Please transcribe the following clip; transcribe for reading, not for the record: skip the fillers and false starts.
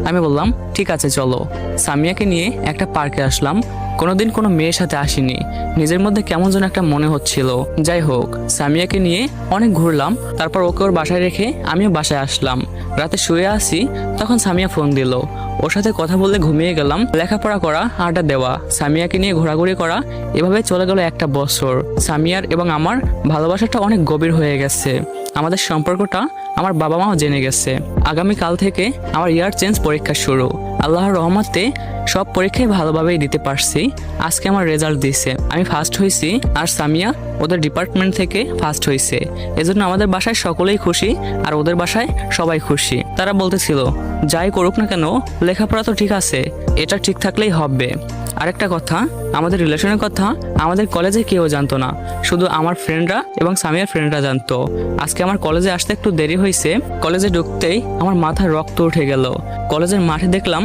আমি বললাম ঠিক আছে চলো। সামিয়াকে নিয়ে একটা পার্কে আসলাম। কোনোদিন কোনো মেয়ের সাথে আসিনি, নিজের মধ্যে কেমন যেন একটা মনে হচ্ছিল। যাই হোক, সামিয়াকে নিয়ে অনেক ঘুরলাম, তারপর ওকে ওর বাসায় রেখে আমিও বাসায় আসলাম। রাতে শুয়ে আসি, তখন সামিয়া ফোন দিল। ওর সাথে কথা বলতে ঘুমিয়ে গেলাম। লেখাপড়া করা, আড্ডা দেওয়া, সামিয়াকে নিয়ে ঘোরাঘুরি করা, এভাবে চলে গেল একটা বছর। সামিয়ার এবং আমার ভালোবাসাটা অনেক গভীর হয়ে গেছে। আমাদের সম্পর্কটা আমার বাবা মাও জেনে গেছে। আগামীকাল থেকে আমার ইয়ার চেঞ্জ পরীক্ষা শুরু। আল্লাহর রহমতে সব পরীক্ষায় ভালোভাবেই দিতে পারছি। আজকে আমার রেজাল্ট দিয়েছে, আমি ফার্স্ট হয়েছি, আর সামিয়া ওদের ডিপার্টমেন্ট থেকে ফার্স্ট হয়েছে। এজন্য আমাদের বাসায় সকলেই খুশি, আর ওদের বাসায় সবাই খুশি। তারা বলতেছিল যাই করুক না কেন, লেখাপড়া তো ঠিক আছে, এটা ঠিক থাকলেই হবে। আরেকটা কথা, আমাদের রিলেশনের কথা আমাদের কলেজে কেউ জানতো না, শুধু আমার ফ্রেন্ডরা এবং সামিয়ার ফ্রেন্ডরা জানতো। আজকে আমার কলেজে আসতে একটু দেরি হয়েছে। কলেজে ঢুকতেই আমার মাথায় রক্ত উঠে গেল। কলেজের মাঠে দেখলাম